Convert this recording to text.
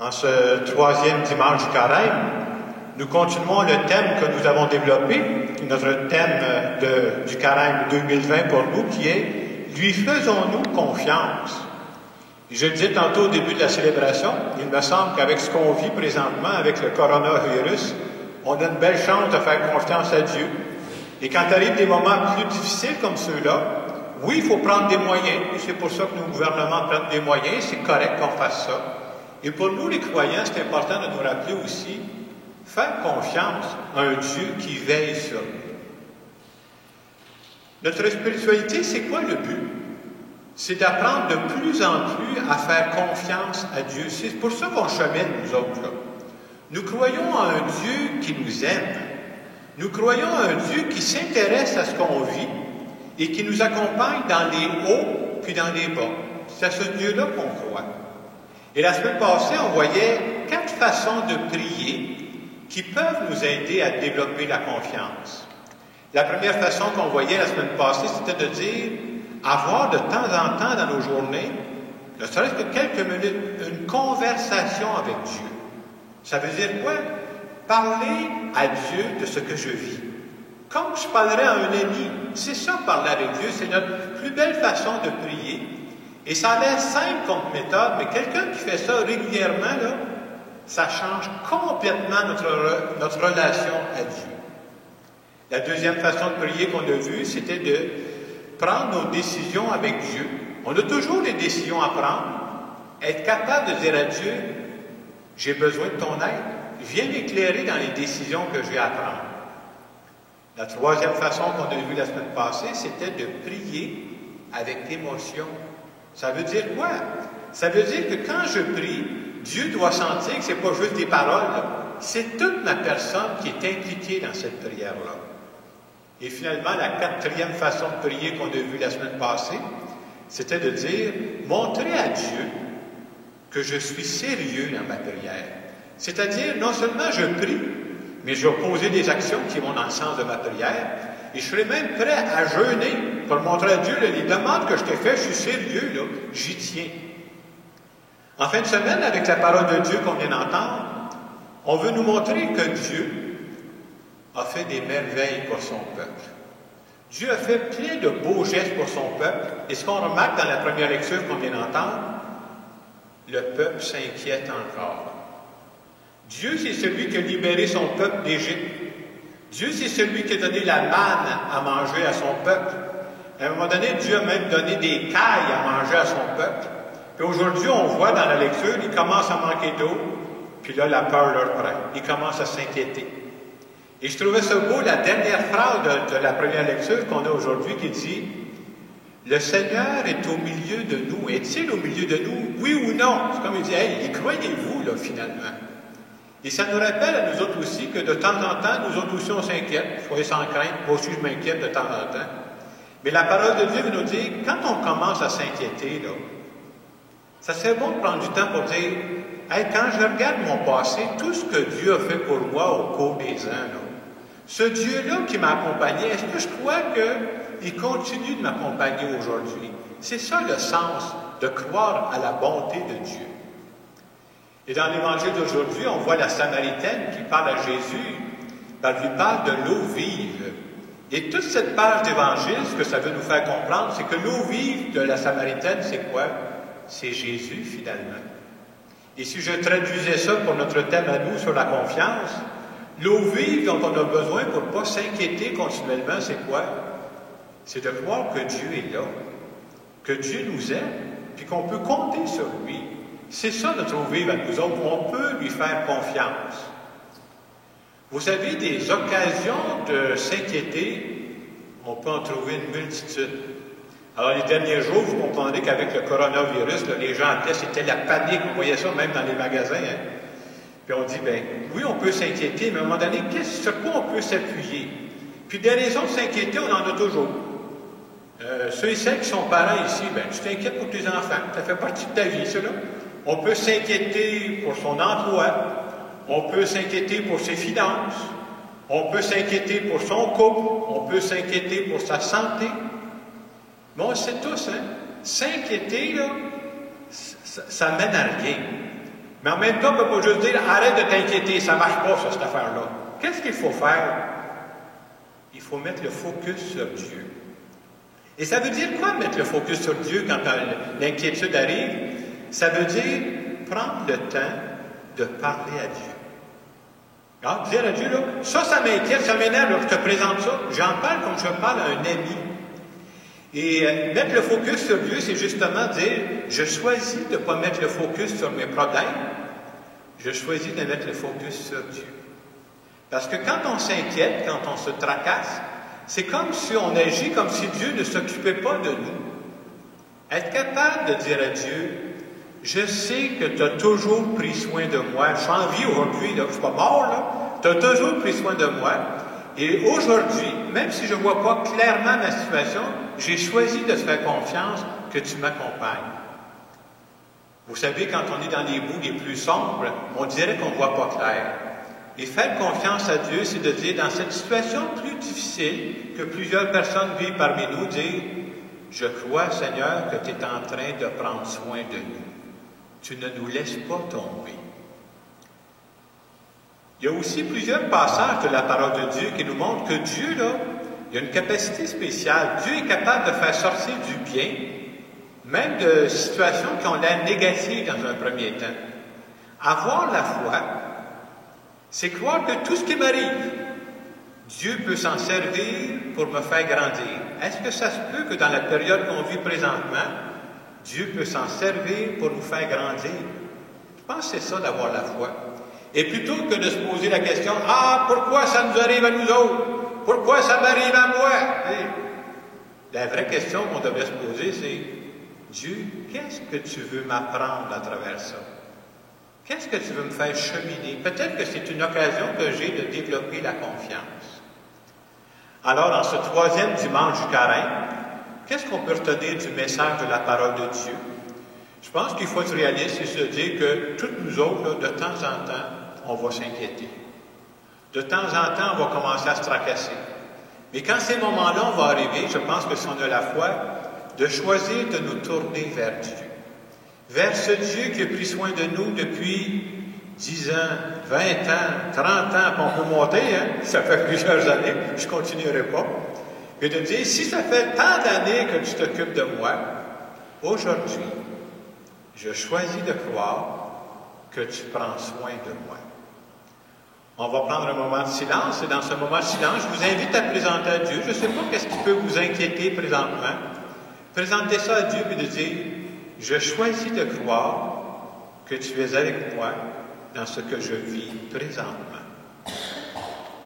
En ce troisième dimanche du carême, nous continuons le thème que nous avons développé, notre thème du carême 2020 pour nous, qui est « Lui faisons-nous confiance ». Je le disais tantôt au début de la célébration, il me semble qu'avec ce qu'on vit présentement, avec le coronavirus, on a une belle chance de faire confiance à Dieu. Et quand arrivent des moments plus difficiles comme ceux-là, oui, il faut prendre des moyens, et c'est pour ça que nos gouvernements prennent des moyens, c'est correct qu'on fasse ça. Et pour nous, les croyants, c'est important de nous rappeler aussi, faire confiance à un Dieu qui veille sur nous. Notre spiritualité, c'est quoi le but? C'est d'apprendre de plus en plus à faire confiance à Dieu. C'est pour ça qu'on chemine, nous autres, là. Nous croyons à un Dieu qui nous aime. Nous croyons à un Dieu qui s'intéresse à ce qu'on vit et qui nous accompagne dans les hauts puis dans les bas. C'est à ce Dieu-là qu'on croit. Et la semaine passée, on voyait 4 façons de prier qui peuvent nous aider à développer la confiance. La première façon qu'on voyait la semaine passée, c'était de dire avoir de temps en temps dans nos journées, ne serait-ce que quelques minutes, une conversation avec Dieu. Ça veut dire quoi? Parler à Dieu de ce que je vis. Comme je parlerais à un ami. C'est ça, parler avec Dieu. C'est notre plus belle façon de prier. Et ça a l'air simple comme méthode, mais quelqu'un qui fait ça régulièrement, là, ça change complètement notre relation à Dieu. La deuxième façon de prier qu'on a vue, c'était de prendre nos décisions avec Dieu. On a toujours des décisions à prendre. Être capable de dire à Dieu, j'ai besoin de ton aide. Viens m'éclairer dans les décisions que j'ai à prendre. La troisième façon qu'on a vue la semaine passée, c'était de prier avec émotion. Ça veut dire quoi? Ça veut dire que quand je prie, Dieu doit sentir que ce n'est pas juste des paroles. C'est toute ma personne qui est impliquée dans cette prière-là. Et finalement, la quatrième façon de prier qu'on a vue la semaine passée, c'était de dire, montrer à Dieu que je suis sérieux dans ma prière. C'est-à-dire, non seulement je prie, mais je vais poser des actions qui vont dans le sens de ma prière, et je serai même prêt à jeûner pour montrer à Dieu, là, les demandes que je t'ai faites, je suis sérieux, là, j'y tiens. En fin de semaine, avec la parole de Dieu qu'on vient d'entendre, on veut nous montrer que Dieu a fait des merveilles pour son peuple. Dieu a fait plein de beaux gestes pour son peuple, et ce qu'on remarque dans la première lecture qu'on vient d'entendre, le peuple s'inquiète encore. Dieu, c'est celui qui a libéré son peuple d'Égypte. Dieu, c'est celui qui a donné la manne à manger à son peuple. À un moment donné, Dieu a même donné des cailles à manger à son peuple. Puis aujourd'hui, on voit dans la lecture, il commence à manquer d'eau, puis là, la peur leur prend. Ils commencent à s'inquiéter. Et je trouvais ça beau, la dernière phrase de la première lecture qu'on a aujourd'hui qui dit « Le Seigneur est au milieu de nous. Est-il au milieu de nous? Oui ou non? » C'est comme il dit « Hey, y croyez-vous, là, finalement? » Et ça nous rappelle à nous autres aussi que de temps en temps, nous autres aussi, on s'inquiète. Soyez sans crainte, moi aussi je m'inquiète de temps en temps. Mais la parole de Dieu nous dit, quand on commence à s'inquiéter, là, ça serait bon de prendre du temps pour dire, hey, quand je regarde mon passé, tout ce que Dieu a fait pour moi au cours des ans, là, ce Dieu-là qui m'a accompagné, est-ce que je crois qu'il continue de m'accompagner aujourd'hui? C'est ça le sens de croire à la bonté de Dieu. Et dans l'Évangile d'aujourd'hui, on voit la Samaritaine qui parle à Jésus, elle lui parle de l'eau vive. Et toute cette page d'Évangile, ce que ça veut nous faire comprendre, c'est que l'eau vive de la Samaritaine, c'est quoi? C'est Jésus, finalement. Et si je traduisais ça pour notre thème à nous sur la confiance, l'eau vive dont on a besoin pour ne pas s'inquiéter continuellement, c'est quoi? C'est de croire que Dieu est là, que Dieu nous aime, puis qu'on peut compter sur lui. C'est ça notre eau vive à nous autres, où on peut lui faire confiance. Vous savez, des occasions de s'inquiéter, on peut en trouver une multitude. Alors, les derniers jours, vous comprendrez qu'avec le coronavirus, là, les gens appelaient, c'était la panique. Vous voyez ça même dans les magasins. Hein? Puis on dit, bien, oui, on peut s'inquiéter, mais à un moment donné, sur quoi on peut s'appuyer? Puis des raisons de s'inquiéter, on en a toujours. Ceux et celles qui sont parents ici, bien, tu t'inquiètes pour tes enfants. Ça fait partie de ta vie, ça, là. On peut s'inquiéter pour son emploi. On peut s'inquiéter pour ses finances. On peut s'inquiéter pour son couple. On peut s'inquiéter pour sa santé. Mais on le sait tous, hein? S'inquiéter, là, ça mène à rien. Mais en même temps, on ne peut pas juste dire, arrête de t'inquiéter, ça ne marche pas, ça, cette affaire-là. Qu'est-ce qu'il faut faire? Il faut mettre le focus sur Dieu. Et ça veut dire quoi, mettre le focus sur Dieu quand l'inquiétude arrive? Ça veut dire prendre le temps de parler à Dieu. Alors, dire à Dieu, là, ça m'inquiète, ça m'énerve, je te présente ça. J'en parle comme je parle à un ami. Et mettre le focus sur Dieu, c'est justement dire, je choisis de ne pas mettre le focus sur mes problèmes, je choisis de mettre le focus sur Dieu. Parce que quand on s'inquiète, quand on se tracasse, c'est comme si on agit comme si Dieu ne s'occupait pas de nous. Être capable de dire à Dieu, je sais que tu as toujours pris soin de moi. Je suis en vie aujourd'hui, là, je ne suis pas mort, là. Tu as toujours pris soin de moi. Et aujourd'hui, même si je ne vois pas clairement ma situation, j'ai choisi de te faire confiance que tu m'accompagnes. Vous savez, quand on est dans les bouts les plus sombres, on dirait qu'on ne voit pas clair. Et faire confiance à Dieu, c'est de dire, dans cette situation plus difficile que plusieurs personnes vivent parmi nous, dire, je crois, Seigneur, que tu es en train de prendre soin de nous. Tu ne nous laisses pas tomber. Il y a aussi plusieurs passages de la parole de Dieu qui nous montrent que Dieu, là, il a une capacité spéciale. Dieu est capable de faire sortir du bien, même de situations qui ont l'air négatives dans un premier temps. Avoir la foi, c'est croire que tout ce qui m'arrive, Dieu peut s'en servir pour me faire grandir. Est-ce que ça se peut que dans la période qu'on vit présentement, Dieu peut s'en servir pour nous faire grandir? Je pense que c'est ça d'avoir la foi. Et plutôt que de se poser la question, « Ah, pourquoi ça nous arrive à nous autres? Pourquoi ça m'arrive à moi? » La vraie question qu'on devrait se poser, c'est, « Dieu, qu'est-ce que tu veux m'apprendre à travers ça? Qu'est-ce que tu veux me faire cheminer? » Peut-être que c'est une occasion que j'ai de développer la confiance. Alors, dans ce troisième dimanche du carême, qu'est-ce qu'on peut retenir du message de la parole de Dieu? Je pense qu'il faut être réaliste et se dire que toutes nous autres, là, de temps en temps, on va s'inquiéter. De temps en temps, on va commencer à se tracasser. Mais quand ces moments-là vont arriver, je pense que si on a la foi, de choisir de nous tourner vers Dieu. Vers ce Dieu qui a pris soin de nous depuis 10 ans, 20 ans, 30 ans, puis on peut monter, hein? Ça fait plusieurs années, je ne continuerai pas. Et de dire, si ça fait tant d'années que tu t'occupes de moi, aujourd'hui, je choisis de croire que tu prends soin de moi. On va prendre un moment de silence, et dans ce moment de silence, je vous invite à présenter à Dieu. Je ne sais pas qu'est-ce qui peut vous inquiéter présentement. Présentez ça à Dieu et de dire, je choisis de croire que tu es avec moi dans ce que je vis présentement.